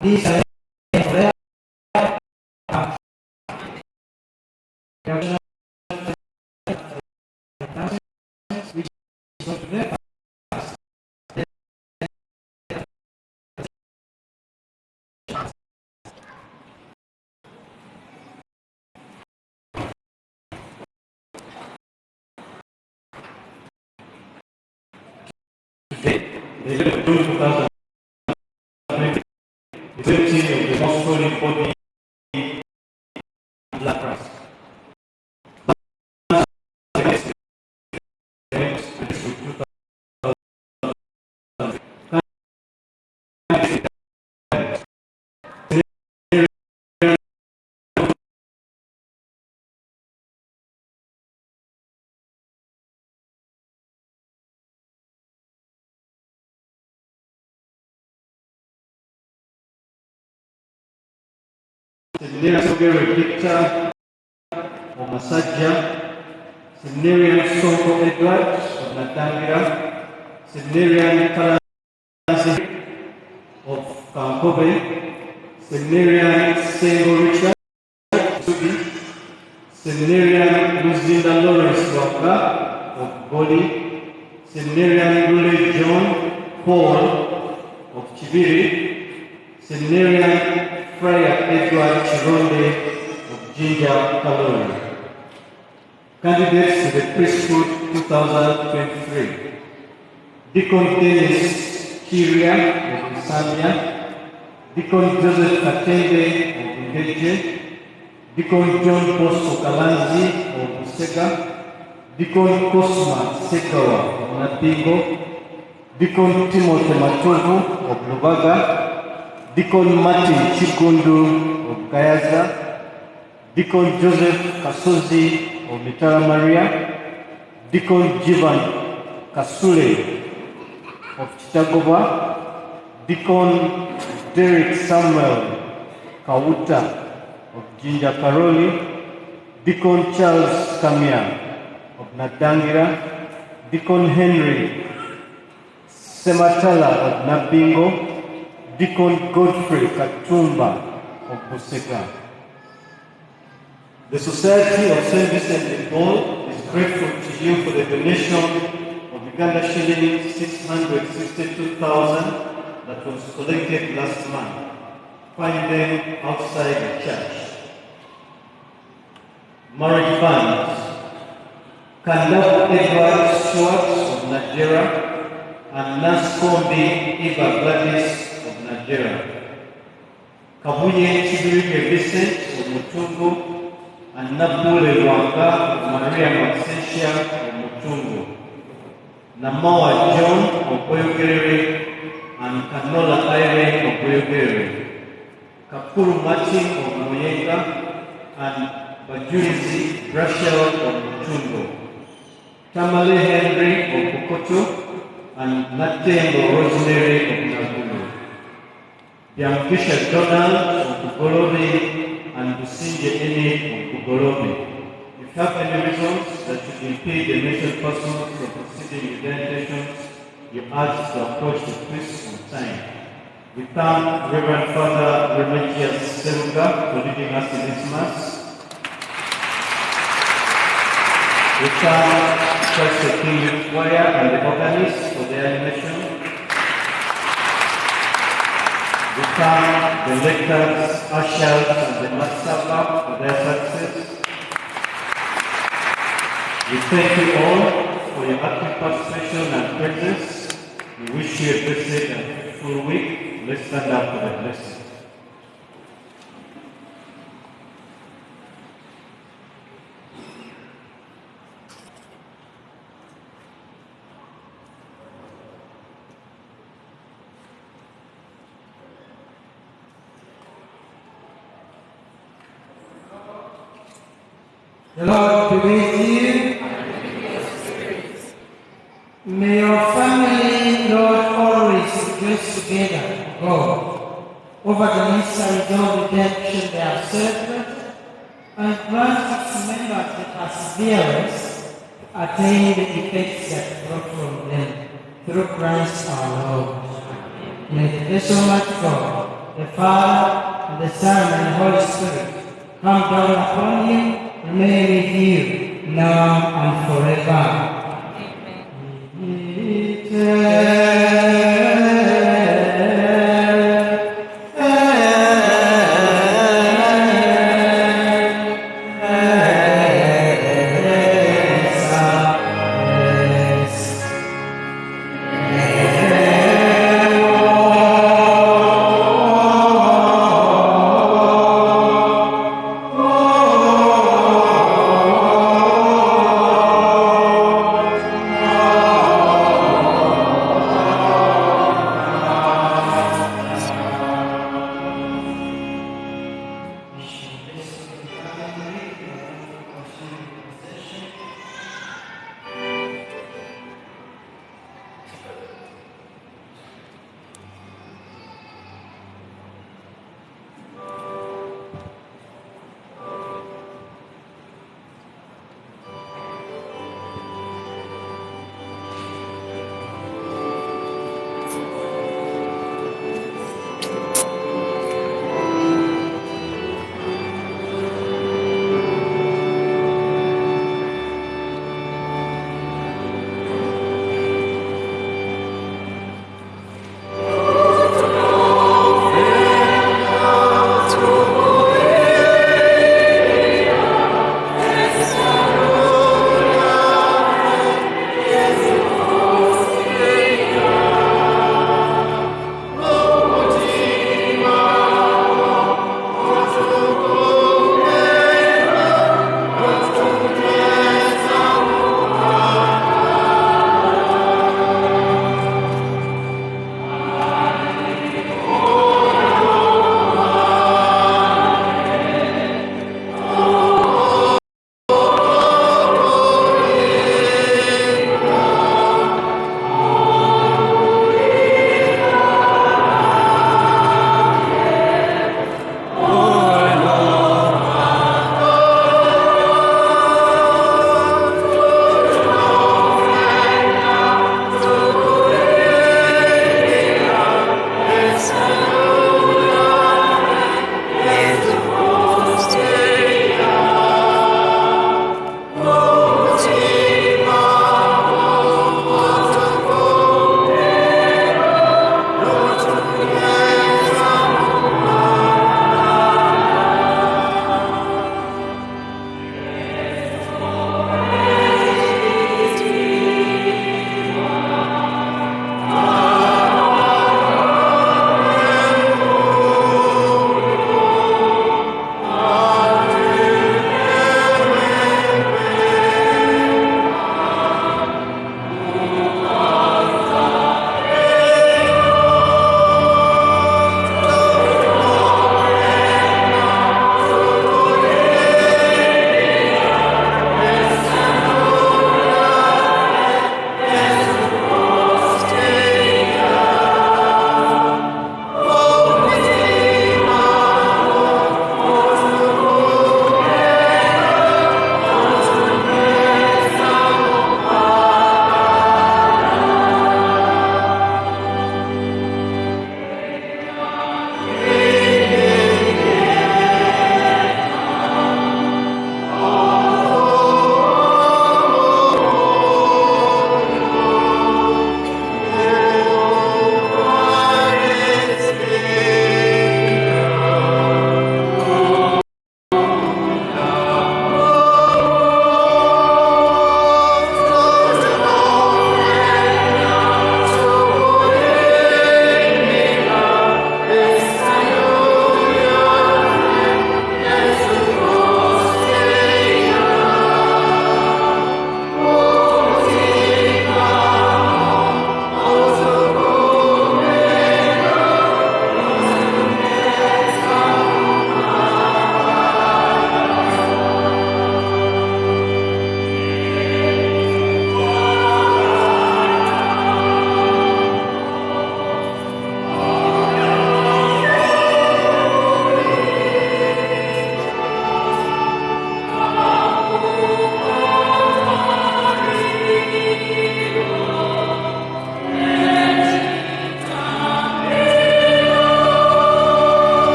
These are the most holy body of Christ. Seminarian Victor Omuweereza, Seminarian Sonko Edward of Natangira, Seminarian Kalanzi of Kampala, Seminarian Sengo Richard, Seminarian Luzinda Lawrence Waka of Goli, Seminarian Lule John Paul of Chibiri, Seminarian Friar Edward Chironde of Jinja Kalori. Candidates to the priesthood 2023. Deacon Dennis Kiria of Zambia, Deacon Joseph Katende of Ngeje, Deacon John Bosco Kalanzi of Busega, Deacon Cosma Sekawa of Nabingo, Deacon Timothy Matovu of Lubaga, Deacon Martin Chikundu of Gayaza, Deacon Joseph Kasozi of Mitara Maria, Deacon Jivan Kasule of Chitagova, Deacon Derek Samuel Kawuta of Jinja Karoli, Deacon Charles Kamia of Nadangira, Deacon Henry Sematala of Nabingo, Deacon Godfrey Katumba of Busega. The Society of St. Vincent de Paul is grateful to you for the donation of Uganda shilling 662,000 that was collected last month. Find them outside the church. Marriage funds. Kandap Edward Stewart of Nigeria and Naskombi Eva Gladys of Nigeria. Kabuye Chibiri Vincent of Mutungu and Nabule Wanga of Maria Maxentia of Mutungu. Namawa John of Boyogere and Kanola Irene of Boyogere. Kapuru Martin of Moyenga and Bajurizi Rachel of Mutungu. Tamale Henry of Bukoto and Natembo Rosemary of Nagulu. Biamkisha Donald of Bugolobi and Businje Ene of Bugolobi. If you have any reasons that should impede the mentioned persons from proceeding with their intentions, you ask to approach the priest on time. We thank Reverend Father Remigius Seruga for leading us in this Mass. We thank Christ the King Choir and the organist for their animation. We thank the lectors, ushers, and the master for their success. We thank you all for your active participation and presence. We wish you a blessed and fruitful week. Let's stand up for the blessing. The Lord be with you. May your family, Lord, always rejoice together, God, over the necessary of redemption they have served, and grant its members the perseverance to attain the effects that flow from them, through Christ our Lord. May the blessed Almighty God, the Father, and the Son, and the Holy Spirit, come down upon you, remain with you, now and forever.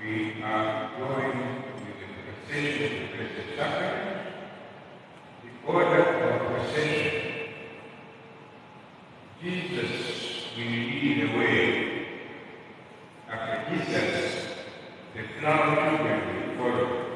we are going with the procession of the Blessed Sacrament. The order of procession. Jesus will lead the way. After Jesus, the crowd children will follow.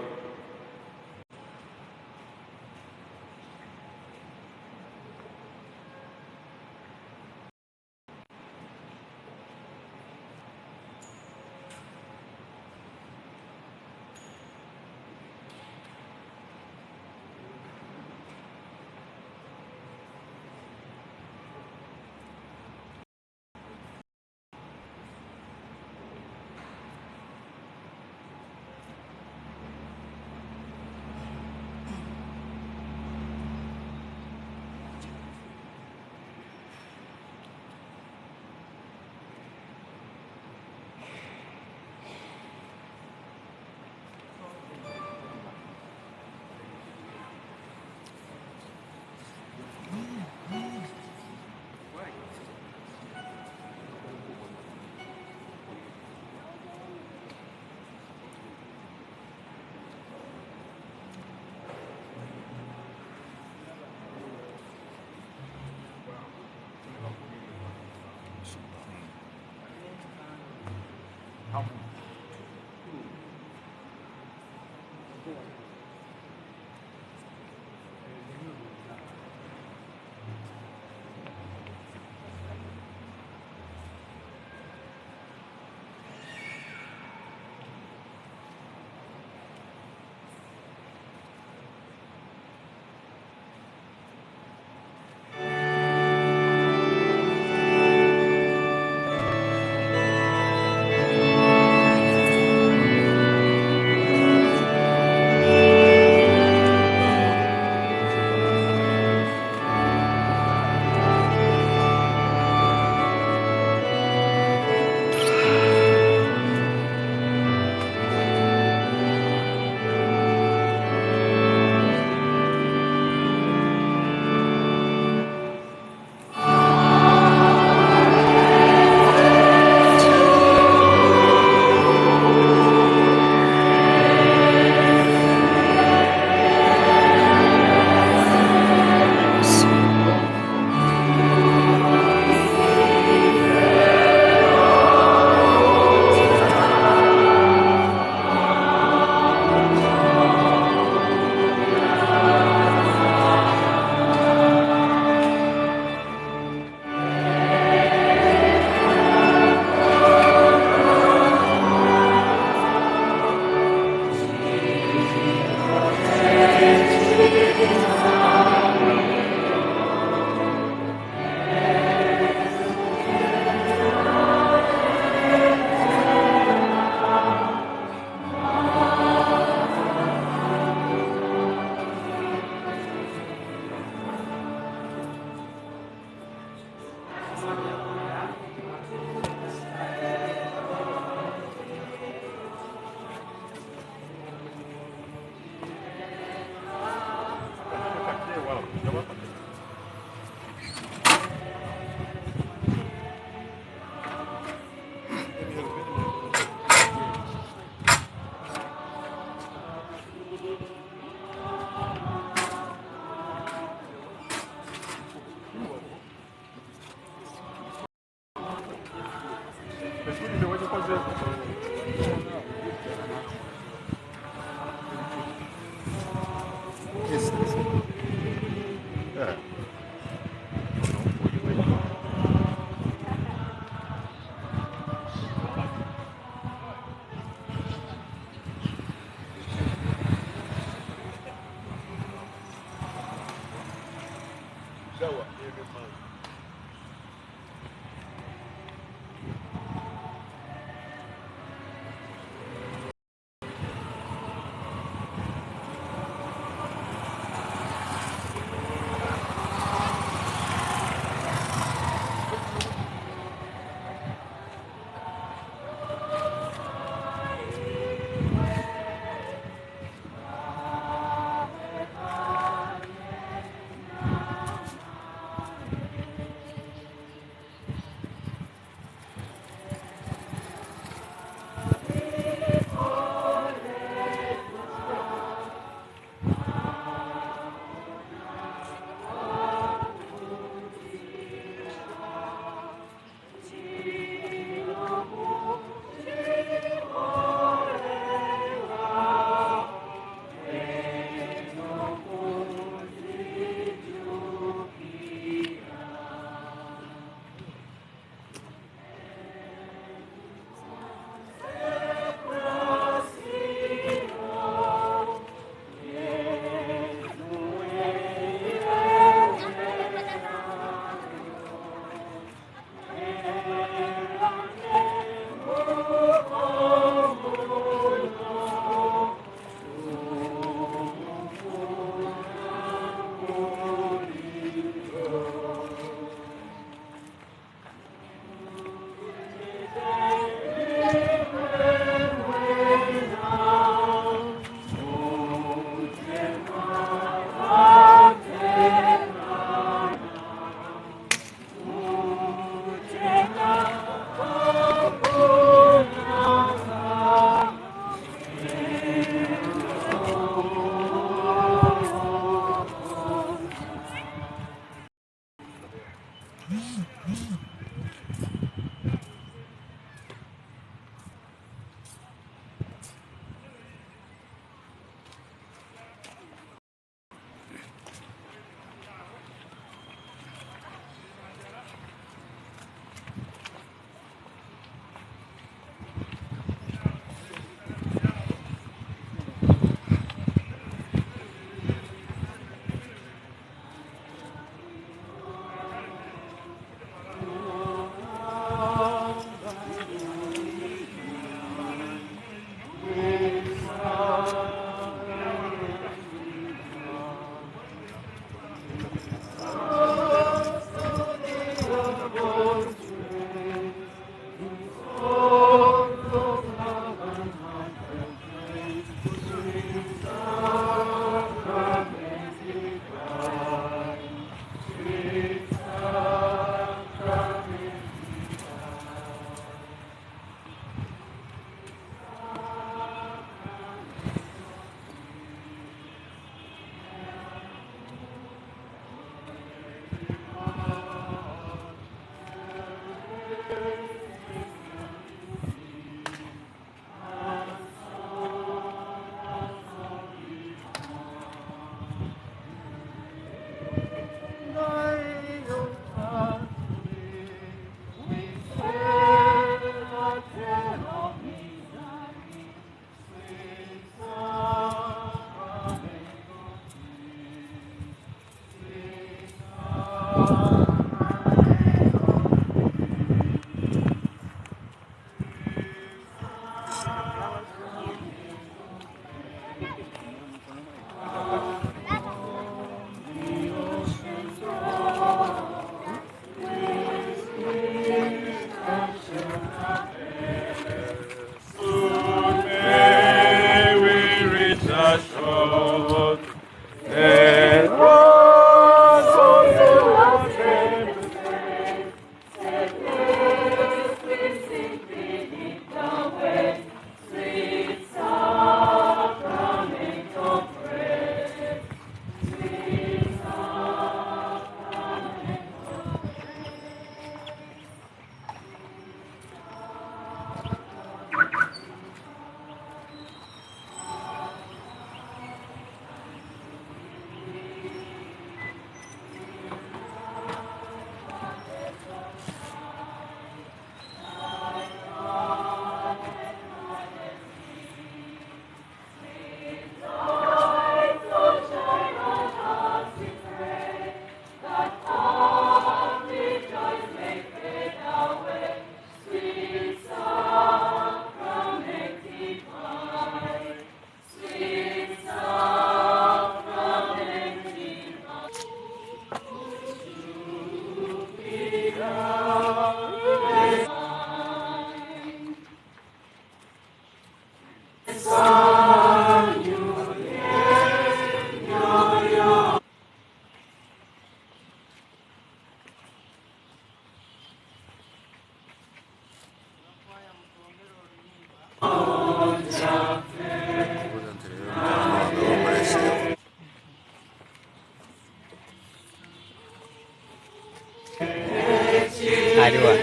Aliwa.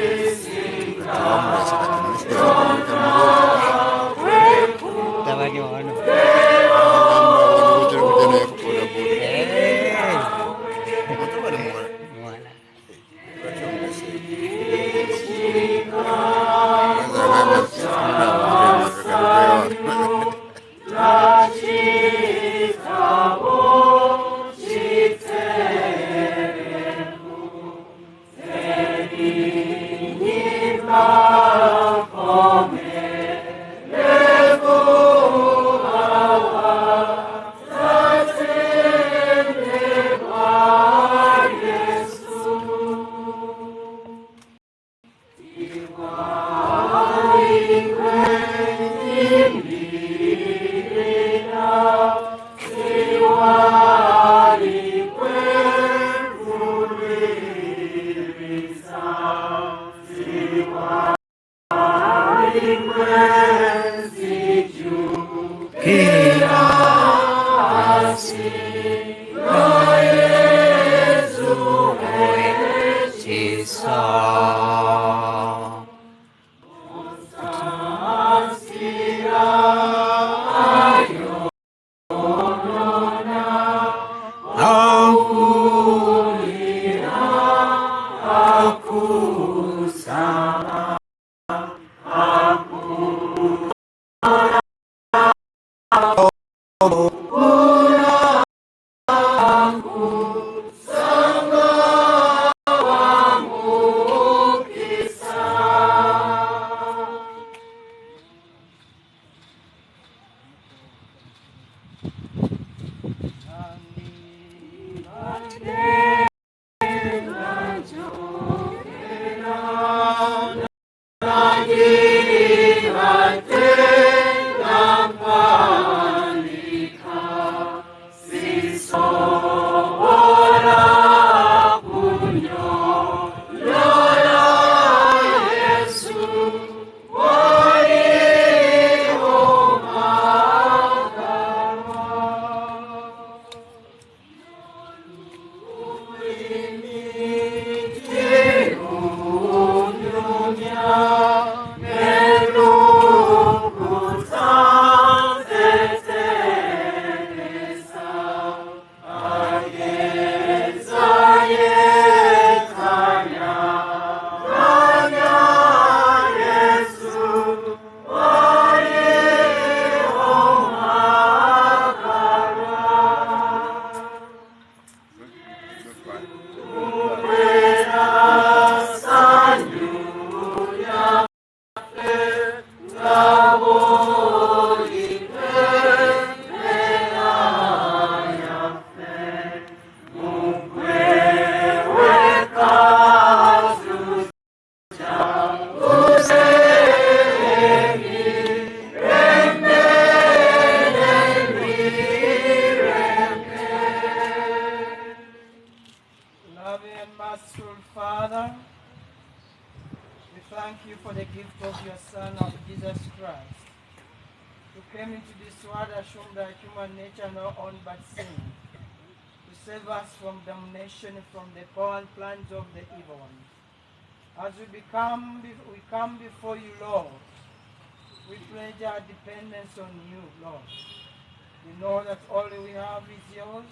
Tabani wano. Mwana. came into this world assumed that human nature no own but sin, to save us from damnation from the power and plans of the evil one. As we come before you, Lord, we pledge our dependence on you, Lord. We know that all we have is yours,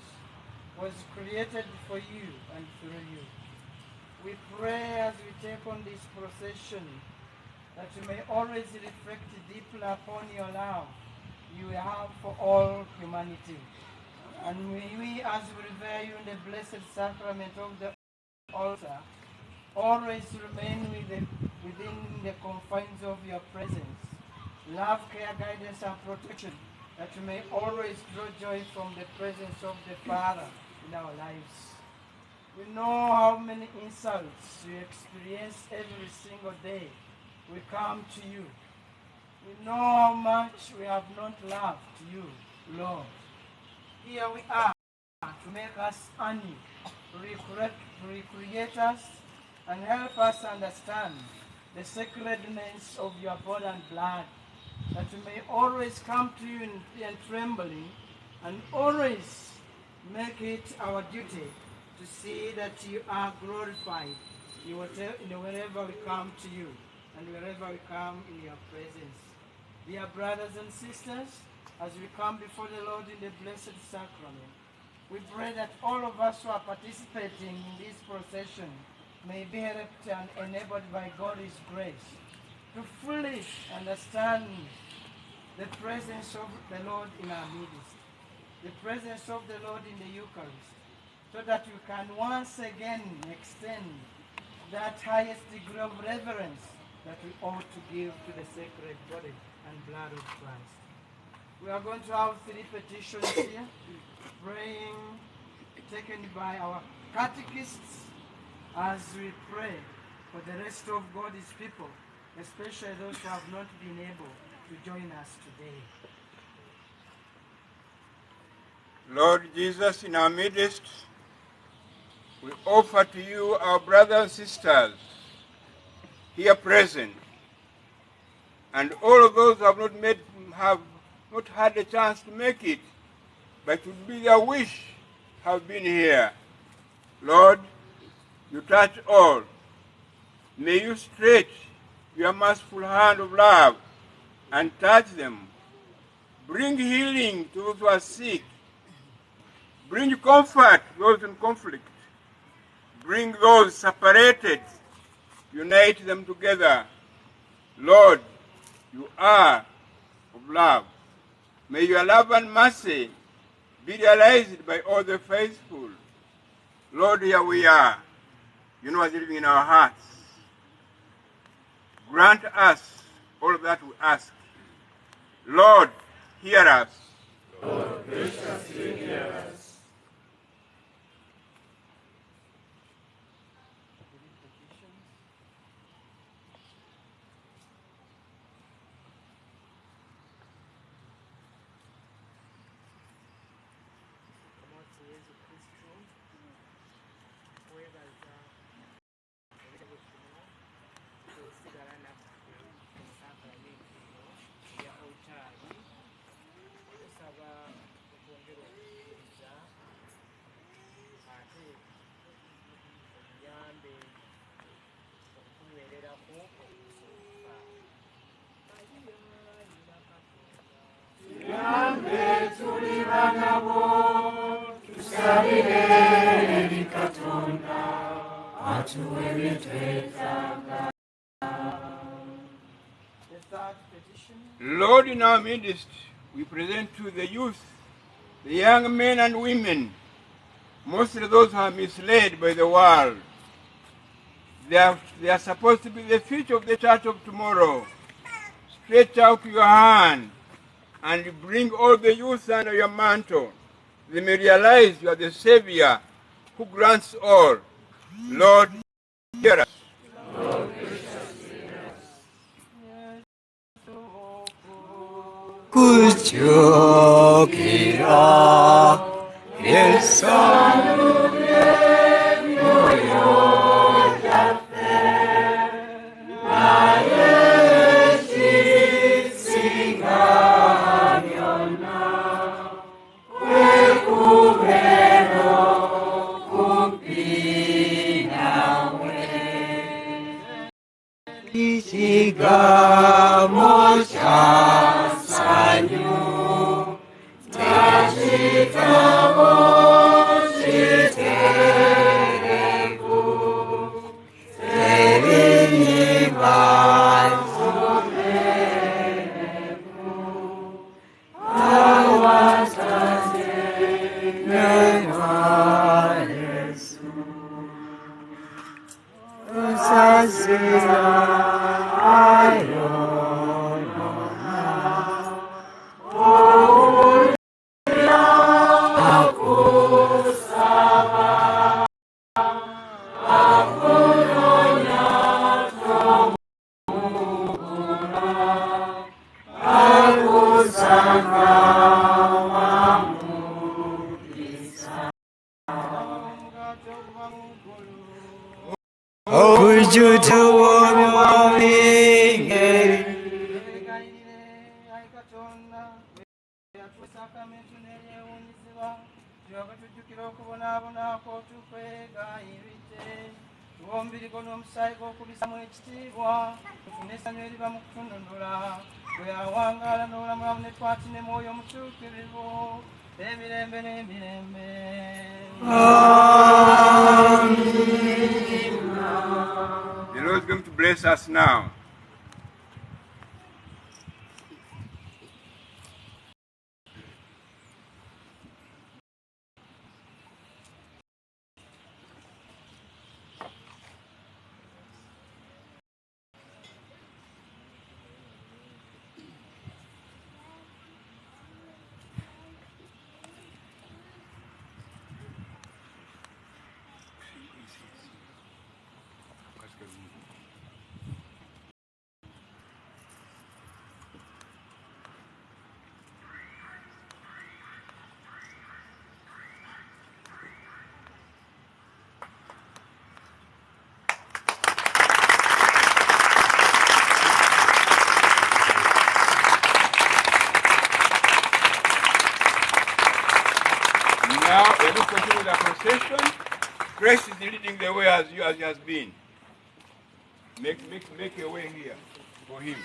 was created for you and through you. We pray as we take on this procession that you may always reflect deeply upon your love you have for all humanity. And may we, as we revere you in the blessed sacrament of the altar, always remain within the confines of your presence. Love, care, guidance, and protection, that we may always draw joy from the presence of the Father in our lives. We know how many insults we experience every single day we come to you. We know how much we have not loved you, Lord. Here we are to make us anew, recreate us, and help us understand the sacredness of your body and blood, that we may always come to you in fear and trembling, and always make it our duty to see that you are glorified wherever we come to you and wherever we come in your presence. Dear brothers and sisters, as we come before the Lord in the blessed sacrament, we pray that all of us who are participating in this procession may be helped and enabled by God's grace to fully understand the presence of the Lord in our midst, the presence of the Lord in the Eucharist, so that we can once again extend that highest degree of reverence that we ought to give to the sacred body and blood of Christ. We are going to have 3 petitions here, praying, taken by our catechists, as we pray for the rest of God's people, especially those who have not been able to join us today. Lord Jesus, in our midst, we offer to you our brothers and sisters here present, and all of those who have not had a chance to make it, but would be their wish, have been here. Lord, you touch all. May you stretch your merciful hand of love and touch them. Bring healing to those who are sick. Bring comfort to those in conflict. Bring those separated. Unite them together. Lord, you are of love. May your love and mercy be realized by all the faithful. Lord, here we are. You know what's living in our hearts. Grant us all that we ask. Lord, hear us. Lord, graciously hear us. Lord, in our midst, we present to the youth, the young men and women, mostly those who are misled by the world. They are supposed to be the future of the church of tomorrow. Stretch out your hand and bring all the youth under your mantle. They may realize you are the Savior who grants all. Lord, hear us. Lord, graciously hear us. 구주기라 나의 지승아 sakramento neryewunyizibwa tulyoke tujjukira okubonaabona kw'otukwegayirite tuwombiriko n'omusaayi gw'okubisamu ekitiibwa tufune essanyu eriba mu kutununula gwe awangaala n'olamulamu ne twati ne mwoyo omutuukirivu emirembe n'emirembe. The Lord is going to bless us now. Now, we're going to continue the procession. Christ is leading the way as he has been. Make a way here for him.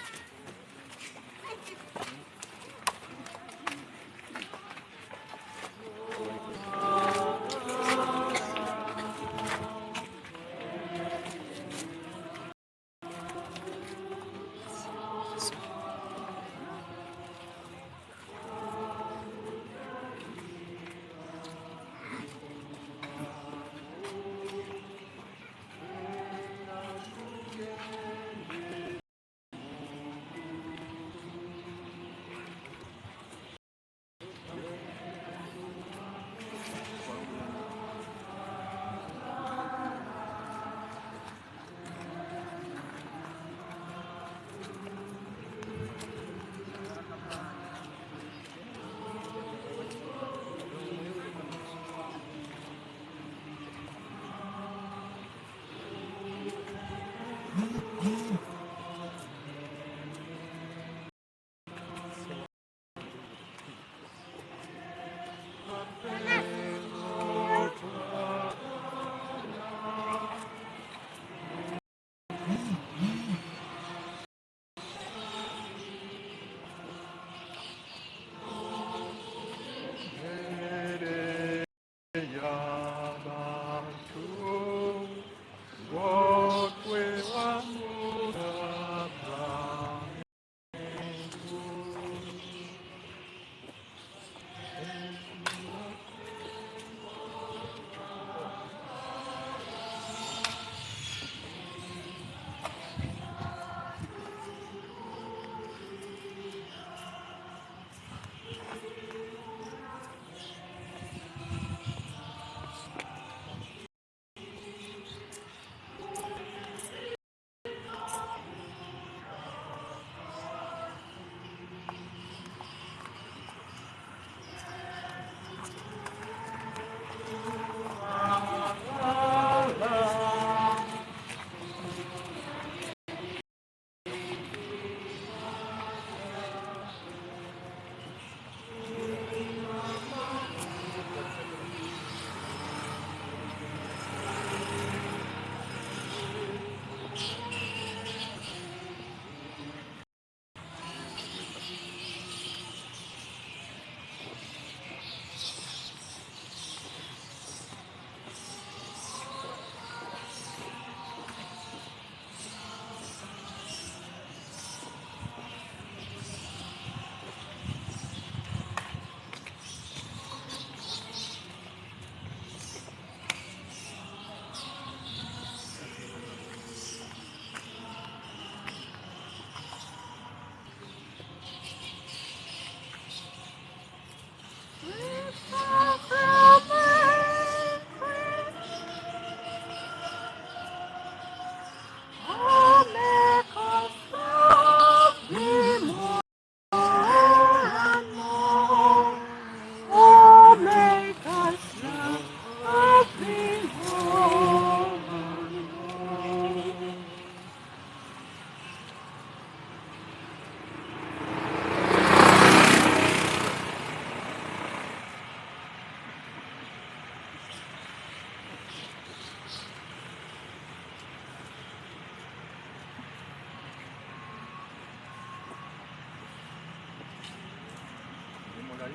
Oh,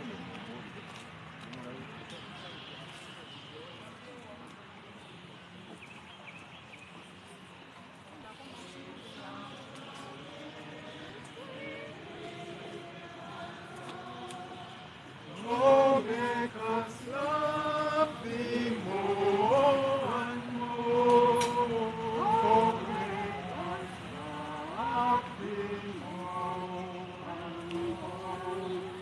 make us love thee more and more. Oh, make us love thee more and more.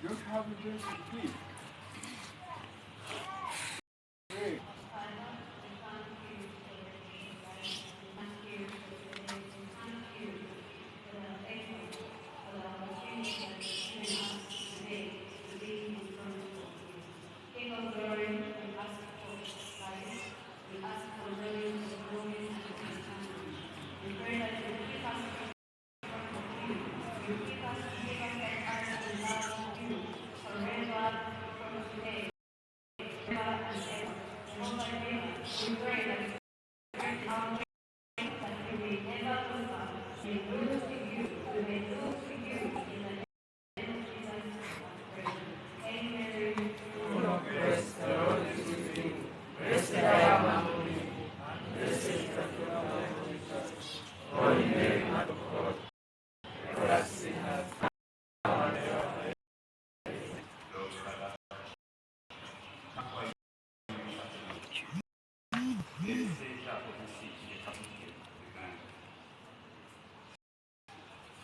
You don't have a dress to keep. Hey. King of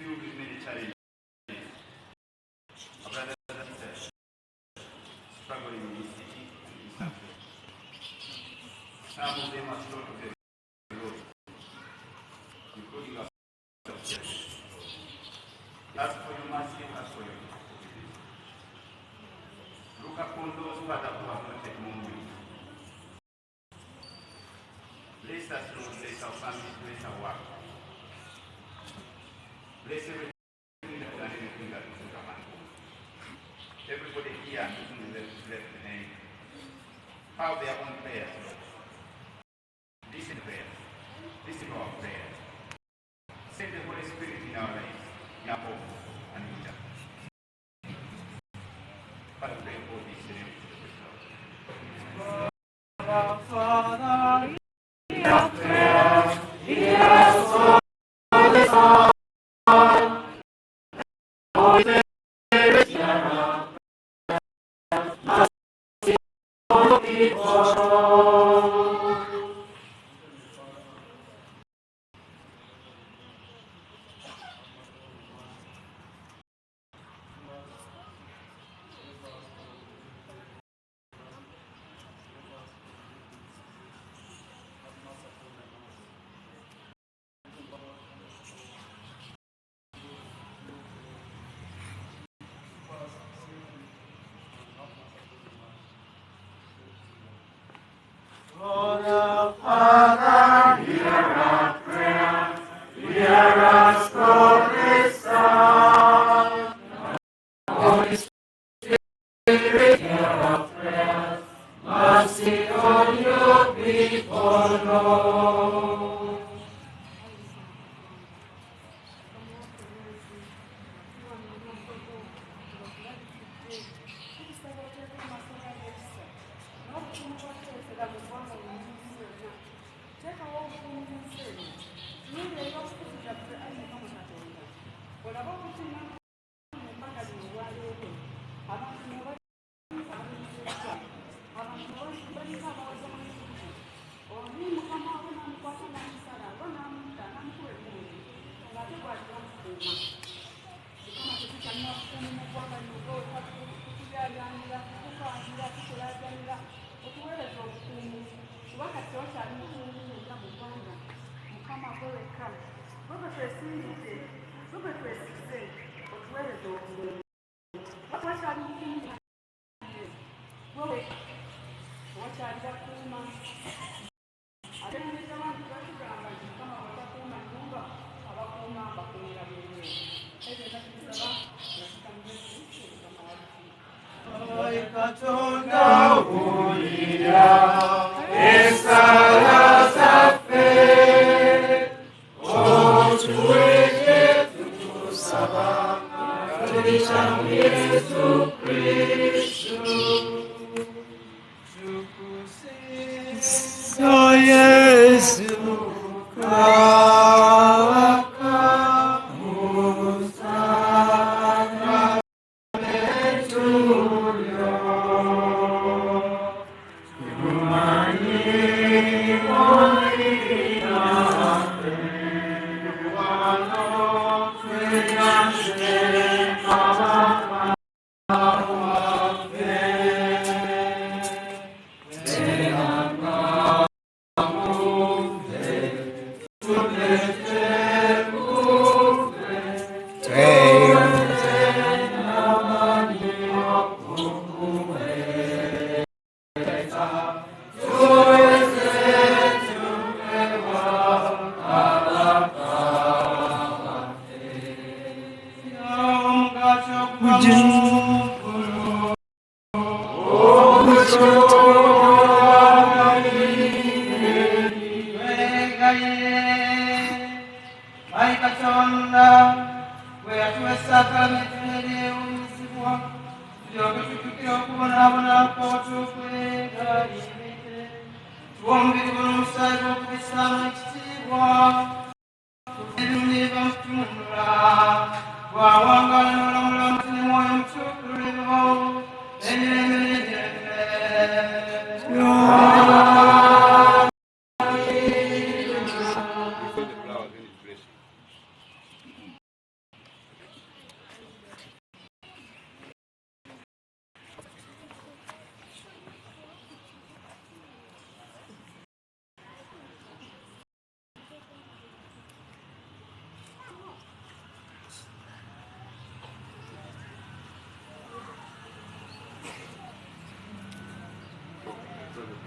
filled with many challenges. Our brothers and sisters struggling in this city and in this country. Some of them are still on the road, including ourselves. Ask for your mercy, ask for your forgiveness. Look upon those Father who have not taken on you. Bless us, Lord, bless our families, bless our work. Bless everything that and anything that is in our hand. Everybody here who left the name have their own prayers, Lord. Listen to prayers. Listen to our prayers. Send the Holy Spirit in our lives, in our home, and in church. Father, pray all this in the name of the Lord. Father,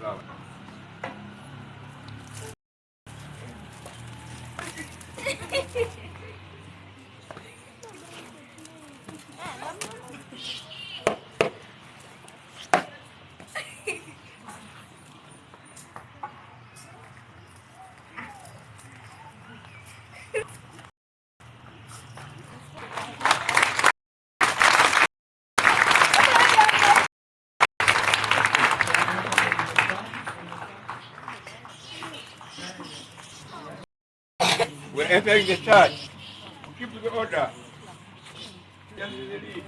flower. We're entering the church. Keep to the order. Just the lead.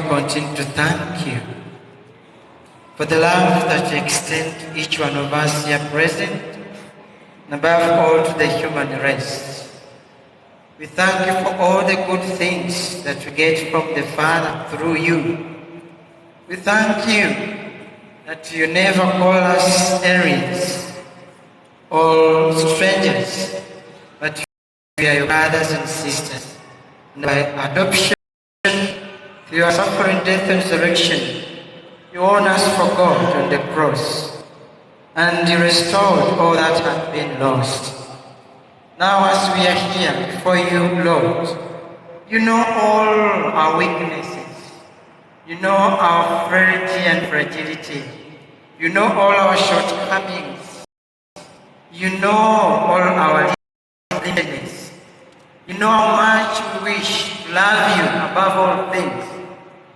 continue to thank you for the love that you extend to each one of us here present, and above all to the human race. We thank you for all the good things that we get from the Father through you. We thank you that you never call us aliens or strangers, but we are your brothers and sisters. And by adoption, through your suffering, death, and resurrection, you won us for God on the cross, and you restored all that had been lost. Now as we are here before you, Lord, you know all our weaknesses. You know our frailty and fragility. You know all our shortcomings. You know all our littleness. You know how much we wish to love you above all things.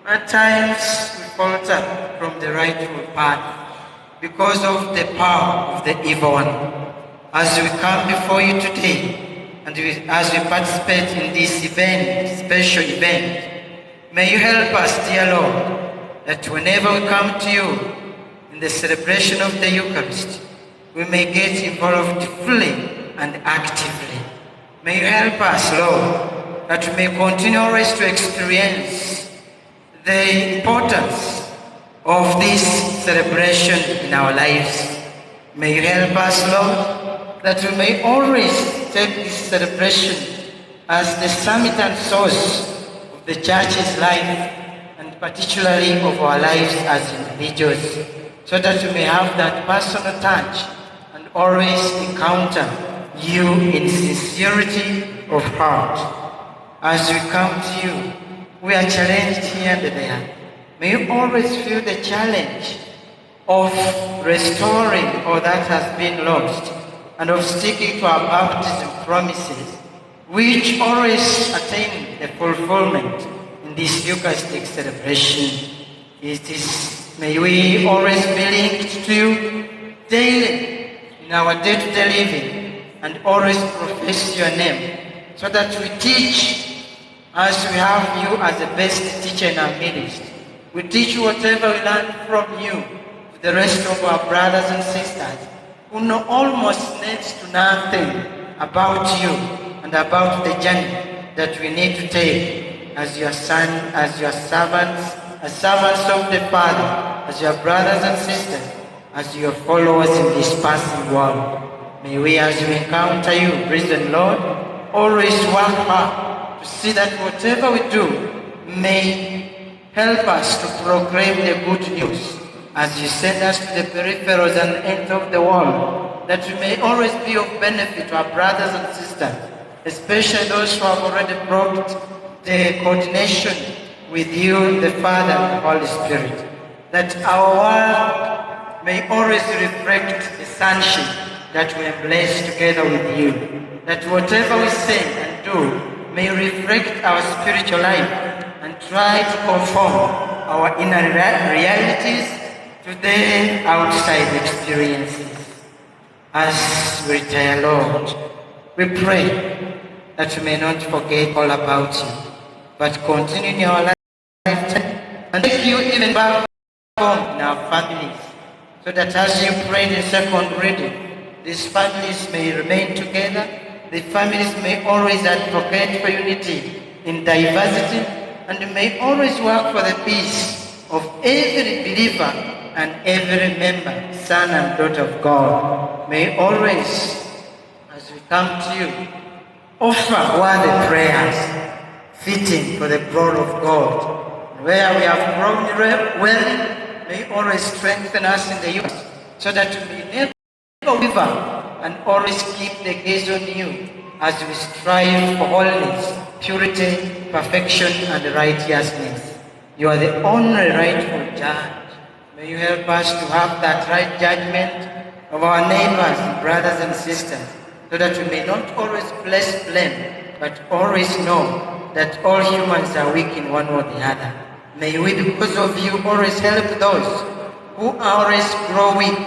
At times we falter from the rightful path because of the power of the evil one. As we come before you today, and as we participate in this event, special event, may you help us, dear Lord, that whenever we come to you in the celebration of the Eucharist, we may get involved fully and actively. May you help us, Lord, that we may continue always to experience the importance of this celebration in our lives. May you help us, Lord, that we may always take this celebration as the summit and source of the Church's life, and particularly of our lives as individuals, so that we may have that personal touch and always encounter you in sincerity of heart. As we come to you, we are challenged here and there. May you always feel the challenge of restoring all that has been lost, and of sticking to our baptism promises, which always attain the fulfillment in this Eucharistic celebration. May we always be linked to you daily in our day-to-day living, and always profess your name, so that we teach as we have you as the best teacher in our midst. We teach whatever we learn from you to the rest of our brothers and sisters, who know almost next to nothing about you and about the journey that we need to take as your son, as your servants, as servants of the Father, as your brothers and sisters, as your followers in this passing world. May we, as we encounter you, risen Lord, always work hard to see that whatever we do may help us to proclaim the good news, as you send us to the peripherals and ends of the world, that we may always be of benefit to our brothers and sisters, especially those who have already brought the coordination with you, the Father and the Holy Spirit, that our world may always reflect the sonship that we embrace together with you, that whatever we say and do may reflect our spiritual life and try to conform our inner realities to the outside experiences. As we retire, Lord, we pray that we may not forget all about you, but continue in our lifetime and take you even back home in our families, so that as you prayed in second reading, these families may remain together, the families may always advocate for unity in diversity, and may always work for the peace of every believer and every member, son and daughter of God. May always, as we come to you, offer worthy prayers fitting for the glory of God. Where we have grown well, may always strengthen us in the youth, so that we may never waver and always keep the gaze on you as we strive for holiness, purity, perfection, and righteousness. You are the only rightful judge. May you help us to have that right judgment of our neighbors, brothers and sisters, so that we may not always place blame, but always know that all humans are weak in one or the other. May we, because of you, always help those who always grow weak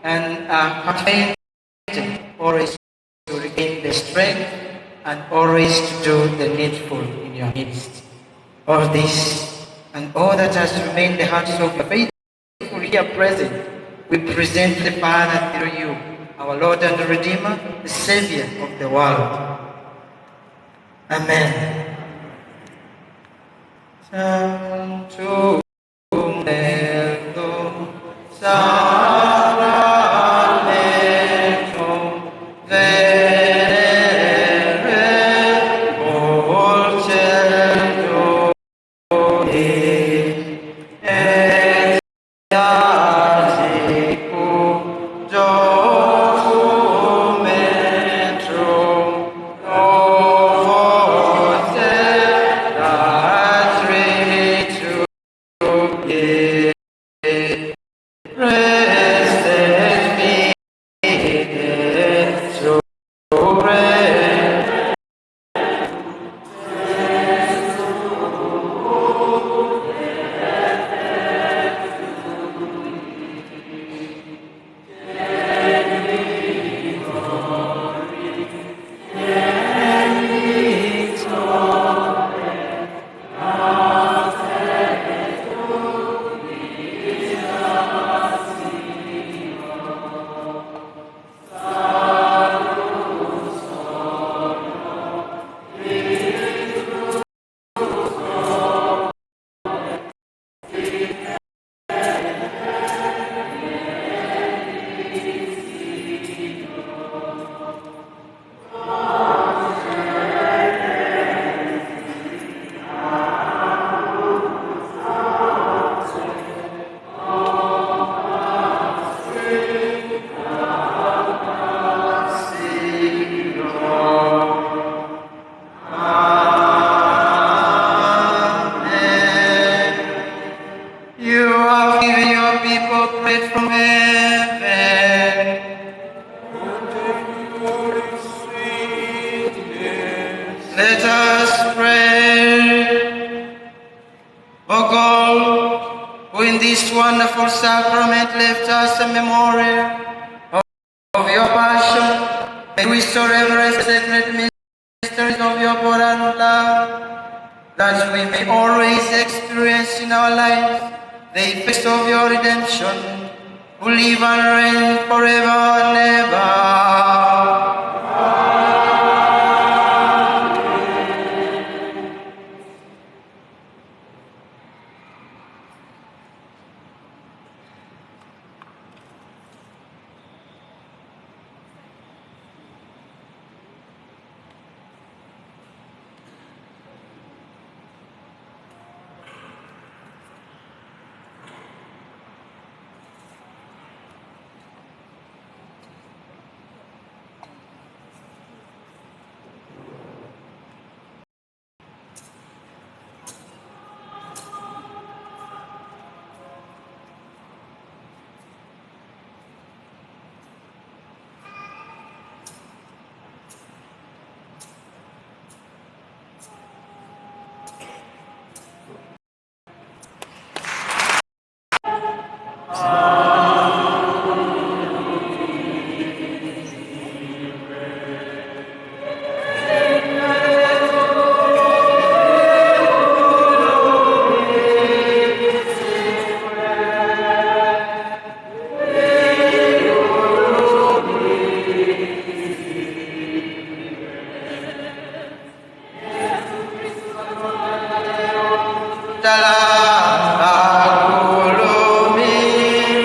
and are fainting, always to regain the strength and always to do the needful in your midst. All this and all that has remained in the hearts of your faithful here present, we present the Father through you, our Lord and Redeemer, the Savior of the world. Amen. Sanctum Deum, Sacramentum Veneremur Ceduli, et Iacicum documentum novos Trinitum restet fide sobre you have given your people bread from heaven. Let us pray. O God, who in this wonderful sacrament left us a memorial of your passion, may we so reverence the sacred mysteries of your body and blood, that we may always experience in our lives the effects of your redemption, who live and reign forever and ever. Dalam aku lumi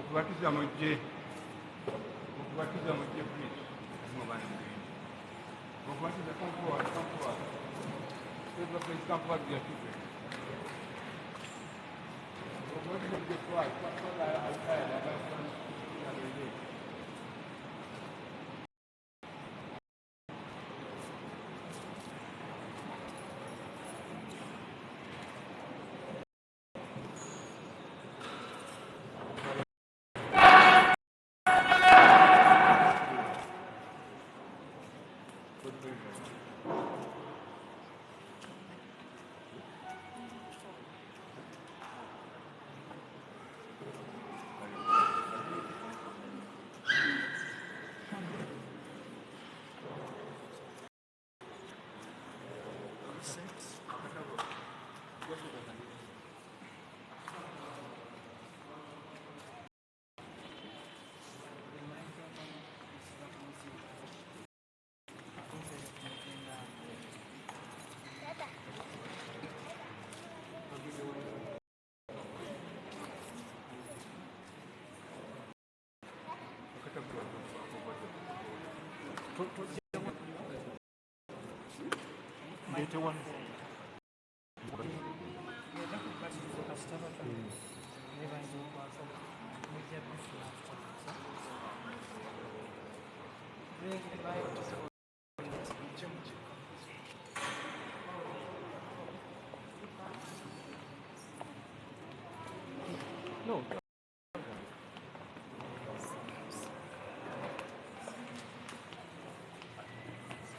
okubatiza mu ggye please mubana mugende okubatiza kampuwa please kampuwa bya children okubatiza mu ggye kwa alkaya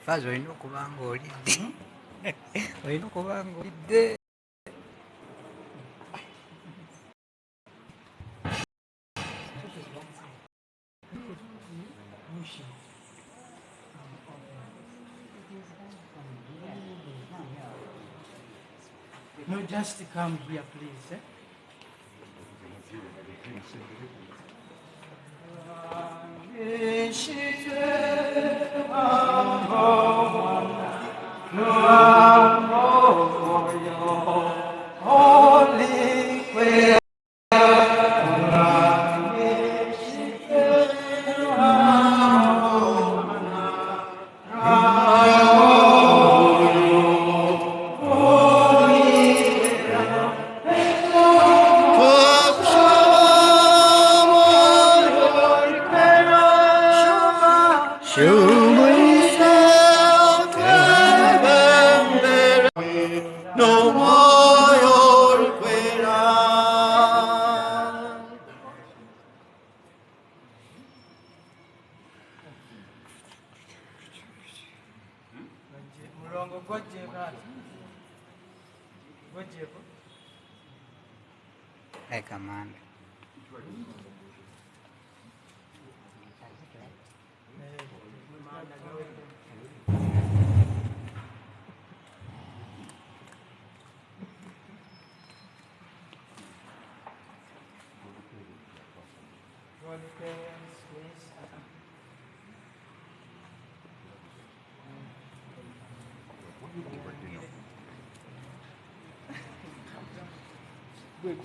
Fazi olina okuba ng'olidde. Olina okuba ng'olidde. No, just come here, please. Like a man. In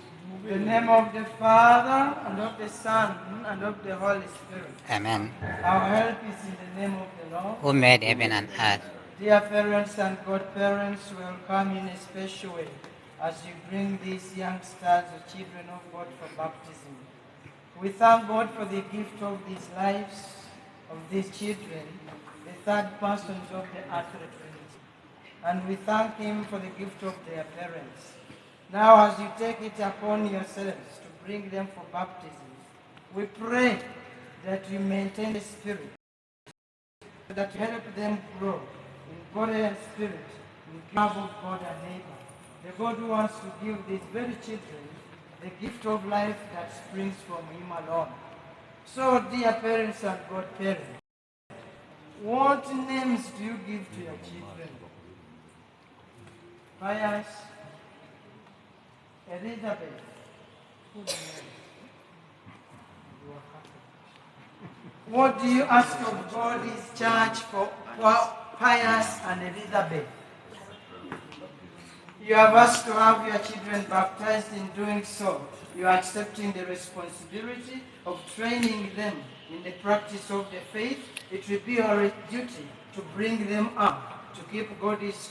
the name of the Father, and of the Son, and of the Holy Spirit. Amen. Our help is in the name of the Lord. Who made heaven and earth? Dear parents and godparents, welcome in a special way as you bring these youngsters, the children of God, for baptism. We thank God for the gift of these lives of these children, the third persons of the Catholic Trinity. And we thank Him for the gift of their parents. Now, as you take it upon yourselves to bring them for baptism, we pray that you maintain the Spirit, that you help them grow in body and spirit, in love of God and neighbor. The God who wants to give these very children the gift of life that springs from Him alone. So, dear parents and godparents, what names do you give to your children? Pius, Elizabeth. What do you ask of God, His church, for Pius and Elizabeth? You have asked to have your children baptized. In doing so, you are accepting the responsibility of training them in the practice of the faith. It will be your duty to bring them up to keep God's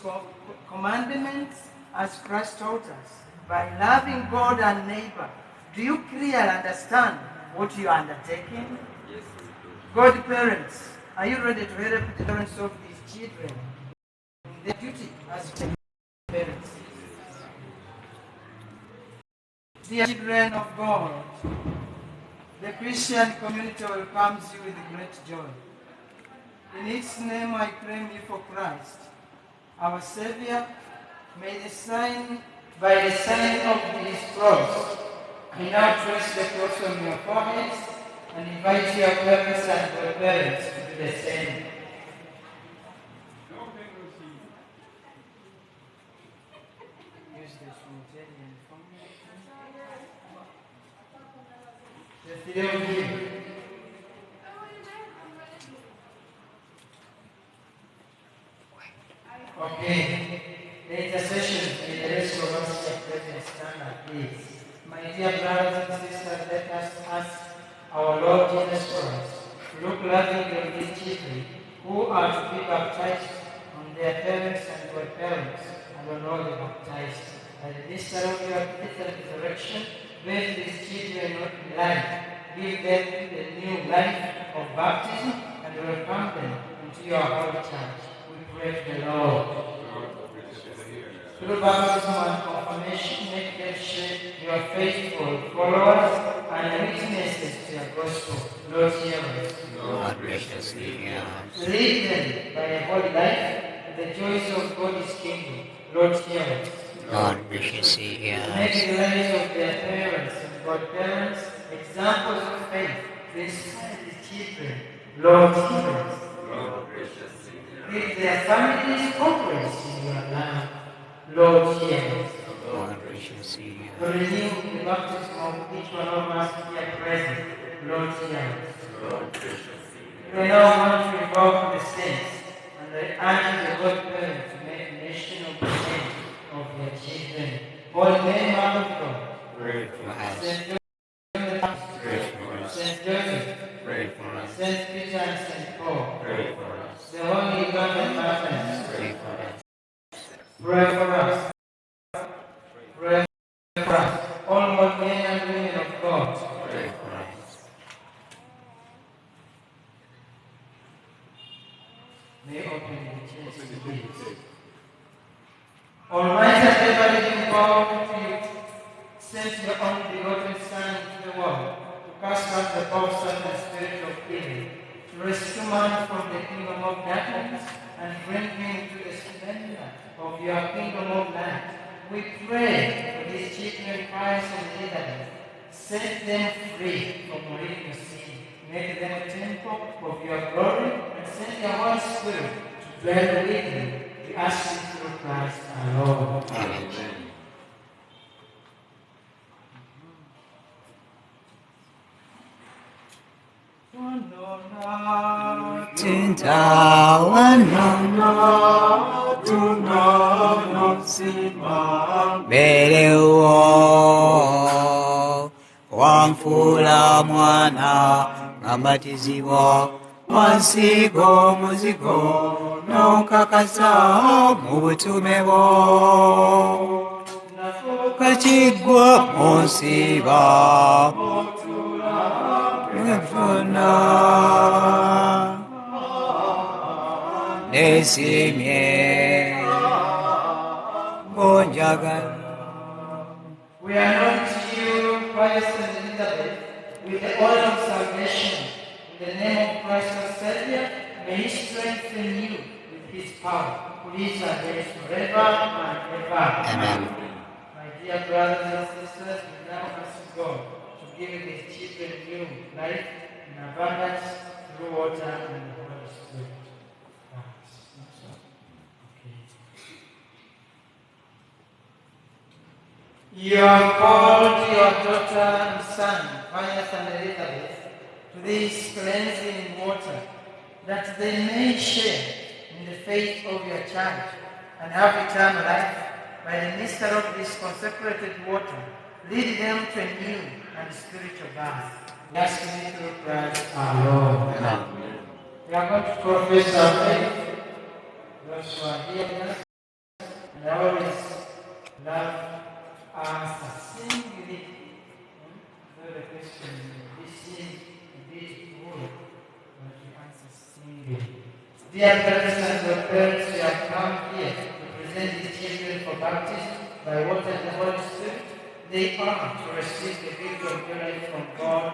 commandments as Christ taught us by loving God and neighbor. Do you clearly understand what you are undertaking? Yes, we do. Godparents, are you ready to help the parents of these children in their duty as parents? Dear children of God, the Christian community welcomes you with great joy. In its name I claim you for Christ, our Savior. May the sign, by the sign of His cross, I now trace the cross on your foreheads and invite your parents and godparents to do the same. Use the Trinitarian formula. The three of you. Okay. The intercession in the rest of us shall present stand up, please. My dear brothers and sisters, let us ask our Lord Jesus Christ to look lovingly on these children who are to be baptized, on their parents and godparents, and on all the baptized. By the mystery of your death and resurrection, raise these children in life, give them the new life of baptism, and welcome them into your holy church. We pray to the Lord. Through baptism and confirmation, make them share your faithful followers and witnesses to your gospel. Lord, hear us. Lord, graciously hear us. Lead them by a holy life to the joys of God's kingdom. Lord, hear us. Lord, graciously hear Make us. the lives of their parents and godparents examples of faith to inspire the children. Lord, hear us. Lord, graciously hear us. Give their families confidence in your love. Lord, hear us. Lord, graciously hear To us. renew the baptism of each one of us here present. Lord, hear us. Lord, graciously hear us. We now want to invoke the saints, and I urge the godparents to make mention of the names of their children. Holy Mary, Mother of God, Pray for us. Saint Joseph the Baptist, Pray for us. Saint Joseph, Pray for us. Saint Peter and Saint Paul, Pray for us. the Holy Virgin Mother, Pray for us. pray for us. Pray for us. All good men and women of God, Pray for us. may open the church to these. Almighty and ever-living God, you sent your only begotten Son into the world to cast out the powers and spirit of evil, to rescue man from the kingdom of darkness and bring him to the splendor of your kingdom of light. We pray for these children, Pius and Elizabeth. Set them free from original sin. Make them a temple of your glory and send your Holy Spirit to dwell with them. We ask you through Christ our Lord. Amen. Berewo wamfula mwana ngamatizibwa wansigo muzigo nonkakasa mu butume bwo kakigwa munsiba mfuna nesimye ngonjagala. We anoint you, Pius and Elizabeth, with the oil of salvation. In the name of Christ our Savior, may He strengthen you with His power, who lives and reigns forever and ever. Amen. My dear brothers and sisters, we now ask God to give these children new life in abundance through water and the Holy Spirit. You have called your daughter and son, Pius and Elizabeth, to this cleansing water, that they may share in the faith of your church and have eternal life by the mystery of this consecrated water, lead them to a new and spiritual birth. We ask you through Christ our Lord. Amen. We are going to profess our faith. Those who are here with us, and I always love us singly. So the question is, sing a bit more, but we answer singly. Dear brothers and parents, we have come here to present these children for baptism by water and the Holy Spirit. They are to receive the gift of life from God,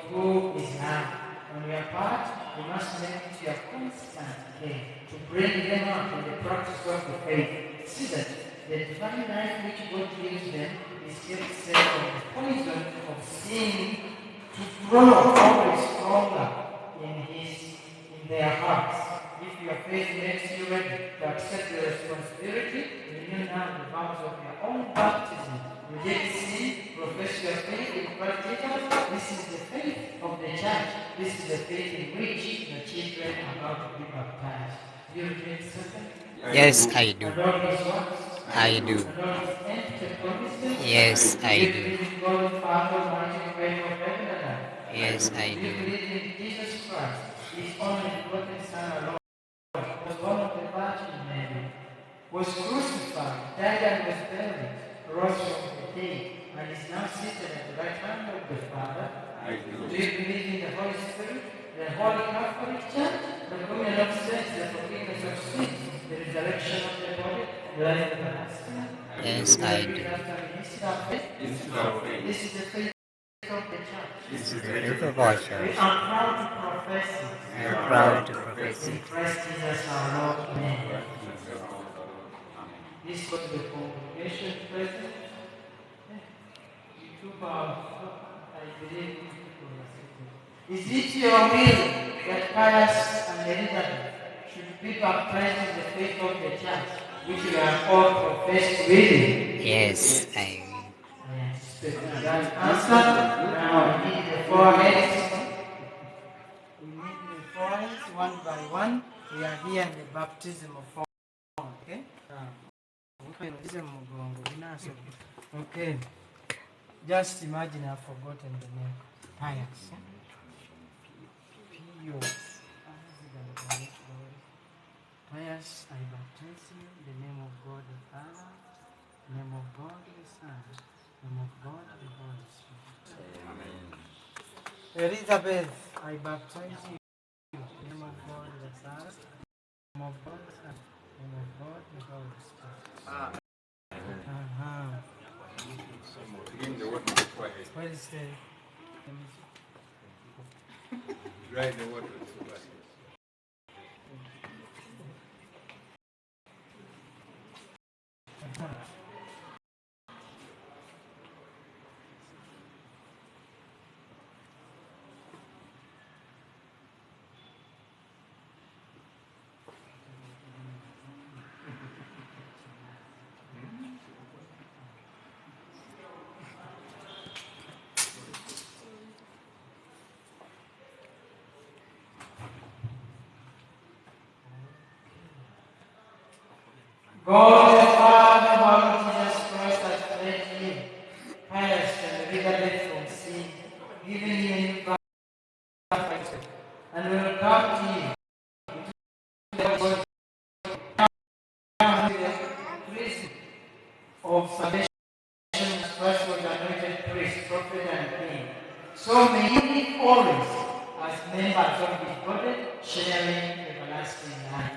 who is now. On your part, you must make it your constant care to bring them up in the practice of the faith. See that the divine life which God gives them is kept safe from the poison of sin to grow always stronger in their hearts. If your faith makes you ready to accept the responsibility, renew now the vows of your own baptism. Reject sin, profess your faith in Christ Jesus. This is the faith of the church. This is the faith in which the children are about to be baptized. Do you reject Satan? Yes, I do. And all his works? I do. And all his empty promises? Yes, I Do you do. believe in God the Father, Almighty, creator of heaven and earth? Yes, I Do you do. believe in Jesus Christ, his only begotten Son, our Lord? Was born of the Virgin Mary, was crucified, died and was buried, rose from the dead, and is now seated at the right hand of the Father. Do you believe in the Holy Spirit, the Holy Catholic Church, the communion of saints, the forgiveness of sins, the resurrection of the body, the life everlasting? Yes, I do. This is our faith. This is the faith of the church. This is the faith of our We church. are proud to profess it. We are proud to profess In it. Christ Jesus our Lord. Amen. This was the congregation present. You took I believe is it your will that Parish and Elizabeth should be baptized in the faith of the church, which we have all professed really? Yes, I will. I anticipate that answer. Now we need the foreheads. We need the foreheads one by one. We are here in the baptism of forehead. Okay? Okay. Just imagine I've forgotten the name. Pius. Pius. Pius, I baptize you in the name of God the Father, in the name of God the Son, in the name of God the Holy Spirit. Elizabeth, I baptize you in the name of God the Son, in the name of God the Son, in the name of God the Holy Spirit. Bring the water before I Where is the... dry the water before I God the Father, of our Lord Jesus Christ, has cleansed you, Pius, and Elizabeth from sin, giving you a new birth, and will come to you. Priest of salvation, Christ was anointed priest, prophet, and king. So may you live always as members of his body, sharing everlasting life.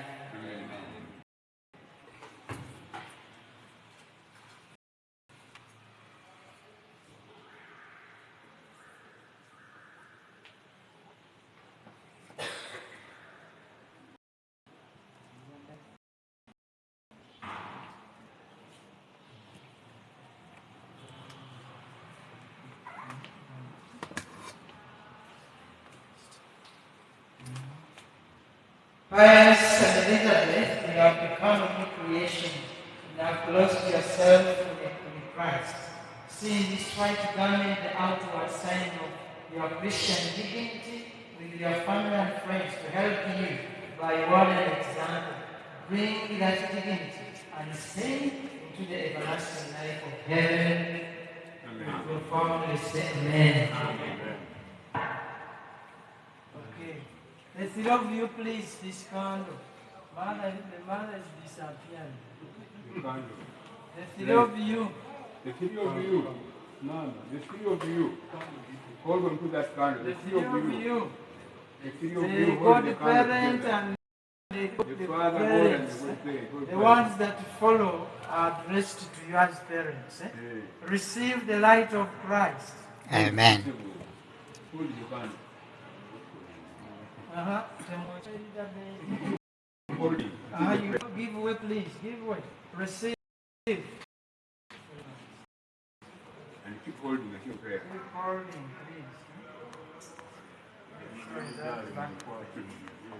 Pius and Elizabeth, you have become a new creation and have clothed yourself in Christ. Seeing this white garment, the outward sign of your Christian dignity, with your family and friends to help you by word and example, bring that dignity and say into into the everlasting life of heaven. Amen. Your family say amen. Amen. Okay. The three of you, please, this candle. The mother is disappearing. The candle. The three of you. The three of you. No, the three of you. Hold on to that candle. The three of you. The three of The you hold the candle godparent together. and The the father, God, and parents. the God. The ones that follow are addressed to you as parents. Receive the light of Christ. Amen. Hold the candle. Hold it. You give away, please. Give away. Receive. Keep And keep holding the prayer. holding, please.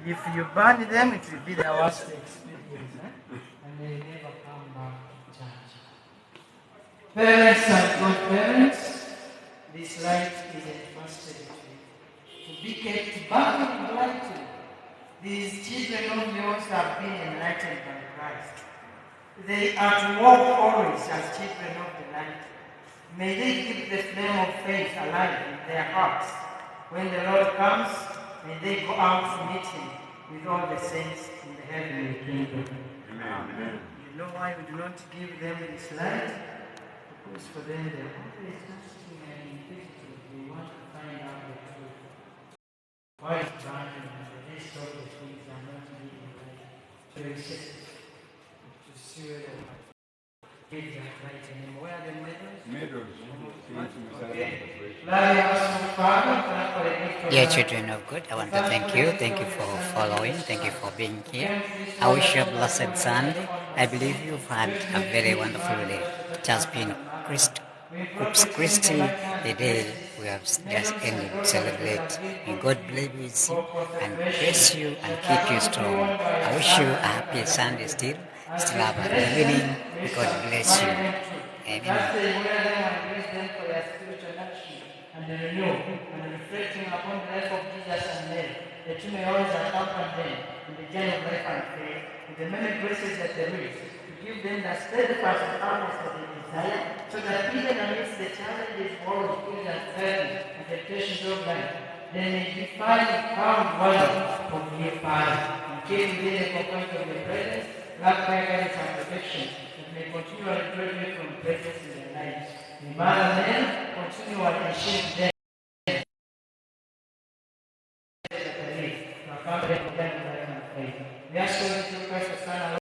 If you burn them, it will be the worst experience. And they never come back to church. Parents and godparents, this light is entrusted to be kept burning brightly. These children of yours have been enlightened by Christ. They are to walk always as children of the light. May they keep the flame of faith alive in their hearts. When the Lord comes, may they go out to meet him with all the saints in the heavenly kingdom. Amen. You know why we do not give them this light? Because for them they're always asking and inquisitive. They want to find out the truth. Why is burning and the rest of the things are not given light? To resist, to see whether give that light anymore. Where are the medals? Medals. Dear children of God, I want to thank you. Thank you for following. Thank you for being here. I wish you a blessed Sunday. I believe you've had a very wonderful day. It has been Corpus Christi, the day we have just ended to celebrate. May God bless you and bless you and keep you strong. I wish you a happy Sunday still have an evening. May God bless you. Amen. And renew and reflecting upon the life of Jesus and men, that you may always accompany them in the journey of life and faith, with the many graces that there is, to give them the steadfast and harvest that they desire, so that even amidst the challenges, wars, ills, anxieties, and temptations of life, they may be found worthy of your Parish, and keep within the confines of your presence, love, guidance, and protection, that may continually protect you from presence in their lives. The Mother then continually shape them. We ask you to Christ the Son